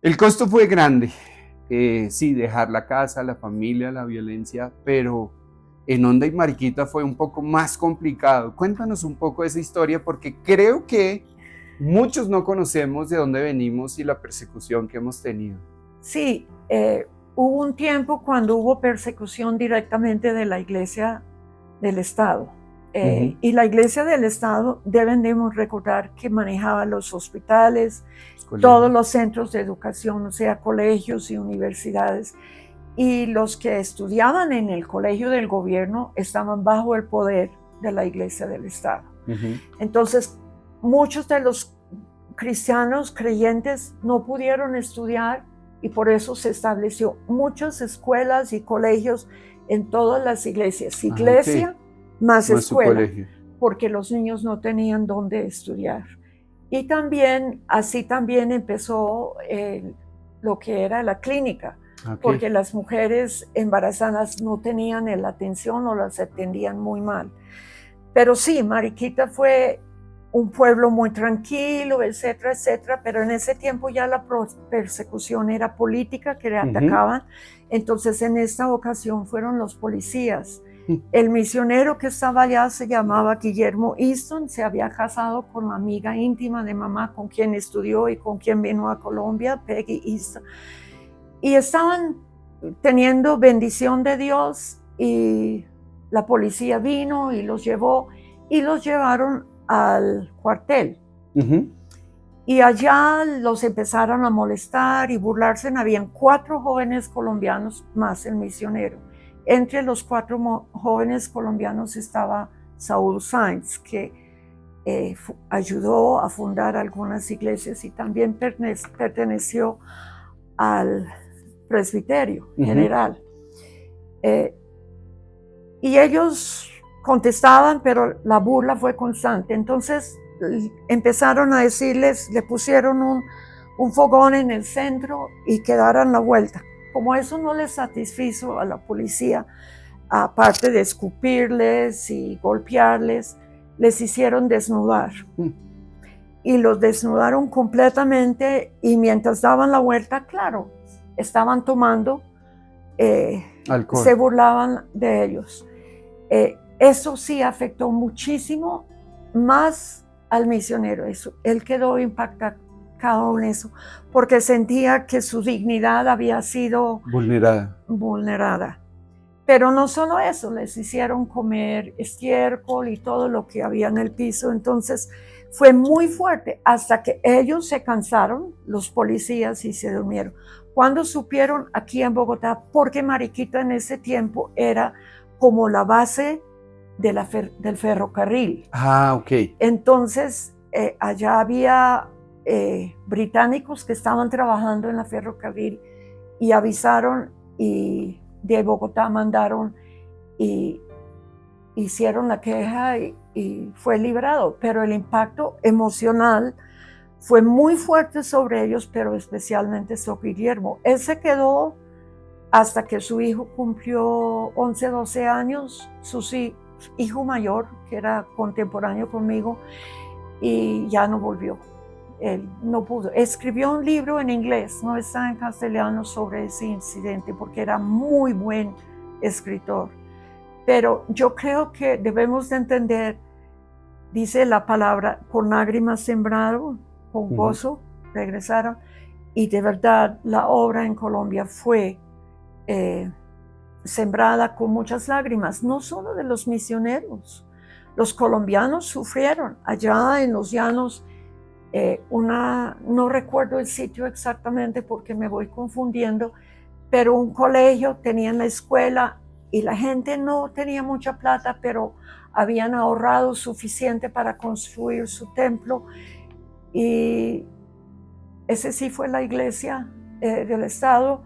El costo fue grande, sí, dejar la casa, la familia, la violencia, pero en Honda y Mariquita fue un poco más complicado. Cuéntanos un poco de esa historia, porque creo que muchos no conocemos de dónde venimos y la persecución que hemos tenido. Sí, hubo un tiempo cuando hubo persecución directamente de la Iglesia del Estado. Y la Iglesia del Estado, debemos recordar que manejaba los hospitales, todos los centros de educación, o sea, colegios y universidades. Y los que estudiaban en el colegio del gobierno estaban bajo el poder de la Iglesia del Estado. Entonces, muchos de los cristianos creyentes no pudieron estudiar y por eso se estableció muchas escuelas y colegios en todas las iglesias. Iglesia más escuela, porque los niños no tenían dónde estudiar. Y también, así también empezó lo que era la clínica, porque las mujeres embarazadas no tenían la atención o las atendían muy mal. Pero sí, Mariquita fue un pueblo muy tranquilo, etcétera, etcétera, pero en ese tiempo ya la persecución era política, que le atacaban. Entonces en esta ocasión fueron los policías. El misionero que estaba allá se llamaba Guillermo Easton, se había casado con la amiga íntima de mamá con quien estudió y con quien vino a Colombia, Peggy Easton. Y estaban teniendo bendición de Dios y la policía vino y los llevó y los llevaron al cuartel. Y allá los empezaron a molestar y burlarse. Habían 4 jóvenes colombianos más el misionero. Entre los 4 jóvenes colombianos estaba Saúl Sáenz, que ayudó a fundar algunas iglesias y también perteneció al presbiterio general. Y ellos contestaban, pero la burla fue constante. Entonces empezaron a decirles, le pusieron un fogón en el centro y que daran la vuelta. Como eso no les satisfizo a la policía, aparte de escupirles y golpearles, les hicieron desnudar. Y los desnudaron completamente y mientras daban la vuelta, claro, estaban tomando, se burlaban de ellos. Eso sí afectó muchísimo más al misionero. Él quedó impactado en eso, porque sentía que su dignidad había sido vulnerada. Pero no solo eso, les hicieron comer estiércol y todo lo que había en el piso. Entonces fue muy fuerte hasta que ellos se cansaron, los policías, y se durmieron. Cuando supieron aquí en Bogotá, porque Mariquita en ese tiempo era como la base de del ferrocarril. Entonces allá había británicos que estaban trabajando en la ferrocarril y avisaron y de Bogotá mandaron y hicieron la queja y fue liberado. Pero el impacto emocional fue muy fuerte sobre ellos, pero especialmente sobre Guillermo. Él se quedó hasta que su hijo cumplió 11, 12 años, su hijo mayor, que era contemporáneo conmigo, y ya no volvió. Él no pudo. Escribió un libro en inglés, no está en castellano, sobre ese incidente, porque era muy buen escritor. Pero yo creo que debemos de entender, dice la palabra, con lágrimas sembraron, con gozo regresaron, y de verdad la obra en Colombia fue sembrada con muchas lágrimas, no solo de los misioneros. Los colombianos sufrieron allá en los llanos. No recuerdo el sitio exactamente porque me voy confundiendo, pero un colegio tenía en la escuela y la gente no tenía mucha plata, pero habían ahorrado suficiente para construir su templo, y ese sí fue la iglesia del Estado,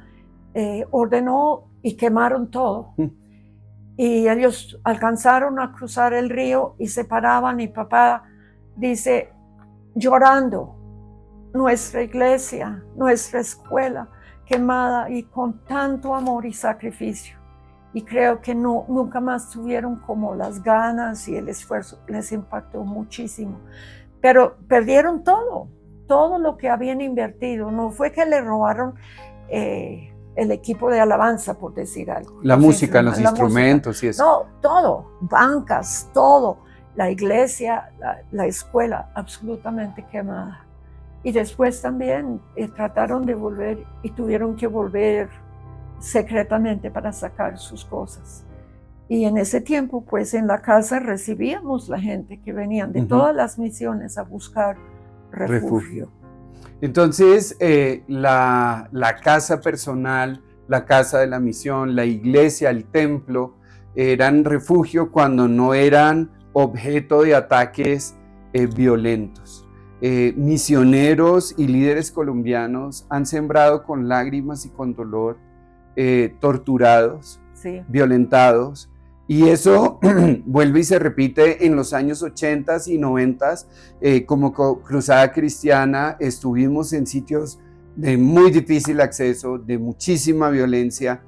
ordenó y quemaron todo. Y ellos alcanzaron a cruzar el río y se paraban, y papá dice, llorando, nuestra iglesia, nuestra escuela quemada, y con tanto amor y sacrificio. Y creo que nunca más tuvieron como las ganas, y el esfuerzo les impactó muchísimo. Pero perdieron todo todo lo que habían invertido. No fue que le robaron el equipo de alabanza, por decir algo. La música, los instrumentos y eso. No, todo, bancas, todo. La iglesia, la escuela, absolutamente quemada. Y después también trataron de volver y tuvieron que volver secretamente para sacar sus cosas. Y en ese tiempo, pues en la casa recibíamos la gente que venían de todas las misiones a buscar refugio. Entonces, la casa personal, la casa de la misión, la iglesia, el templo, eran refugio cuando no eran objeto de ataques violentos. Misioneros y líderes colombianos han sembrado con lágrimas y con dolor, torturados, sí, violentados, y eso vuelve y se repite en los años 80 y 90. Como Cruzada Cristiana estuvimos en sitios de muy difícil acceso, de muchísima violencia,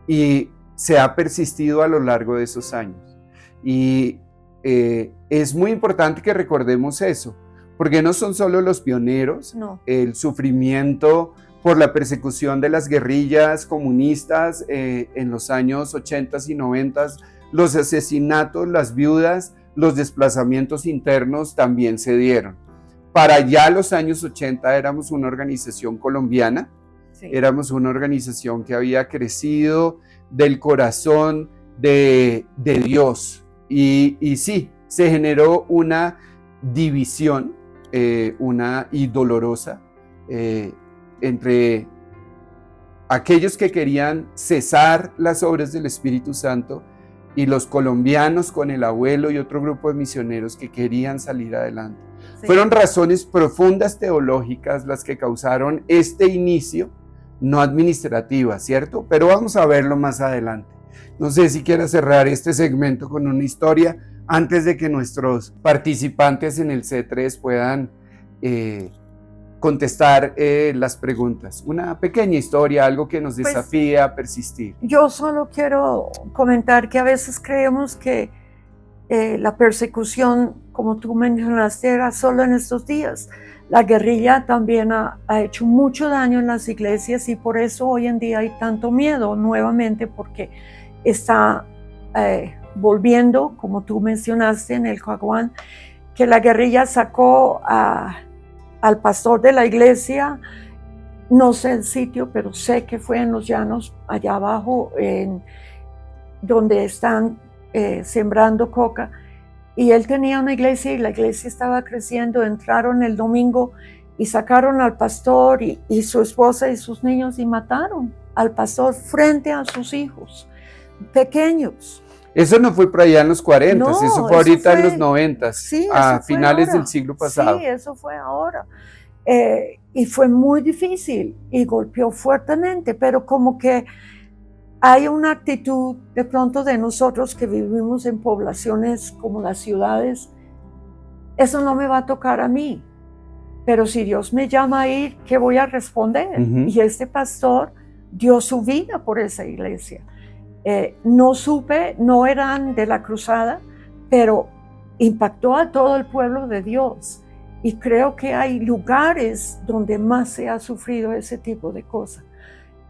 y se ha persistido a lo largo de esos años. Y es muy importante que recordemos eso, porque no son solo los pioneros, no. El sufrimiento por la persecución de las guerrillas comunistas en los años 80 y 90, los asesinatos, las viudas, los desplazamientos internos también se dieron. Para ya los años 80 éramos una organización colombiana, sí, éramos una organización que había crecido del corazón de Dios. Y sí, se generó una división, y dolorosa, entre aquellos que querían cesar las obras del Espíritu Santo y los colombianos con el abuelo y otro grupo de misioneros que querían salir adelante. Sí. Fueron razones profundas teológicas las que causaron este inicio, no administrativas, ¿cierto? Pero vamos a verlo más adelante. No sé si quieras cerrar este segmento con una historia antes de que nuestros participantes en el C3 puedan contestar las preguntas. Una pequeña historia, algo que nos desafíe a persistir. Yo solo quiero comentar que a veces creemos que la persecución, como tú mencionaste, era solo en estos días. La guerrilla también ha hecho mucho daño en las iglesias y por eso hoy en día hay tanto miedo nuevamente, porque está volviendo, como tú mencionaste en el Caguán, que la guerrilla sacó al pastor de la iglesia, no sé el sitio, pero sé que fue en los llanos, allá abajo, donde están sembrando coca, y él tenía una iglesia y la iglesia estaba creciendo. Entraron el domingo y sacaron al pastor y su esposa y sus niños y mataron al pastor frente a sus hijos pequeños. Eso no fue por allá en los 40, no, eso fue ahorita en los 90, sí, a finales del siglo pasado. Sí, eso fue ahora. Y fue muy difícil y golpeó fuertemente, pero como que hay una actitud de pronto de nosotros que vivimos en poblaciones como las ciudades, eso no me va a tocar a mí, pero si Dios me llama a ir, ¿qué voy a responder? Y este pastor dio su vida por esa iglesia. No supe, no eran de la cruzada, pero impactó a todo el pueblo de Dios. Y creo que hay lugares donde más se ha sufrido ese tipo de cosas.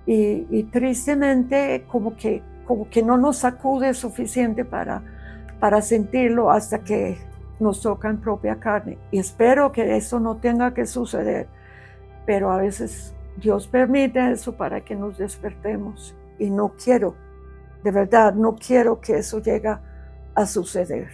Y tristemente como que no nos sacude suficiente para sentirlo hasta que nos toca en propia carne. Y espero que eso no tenga que suceder, pero a veces Dios permite eso para que nos despertemos. Y no quiero, de verdad, no quiero que eso llegue a suceder.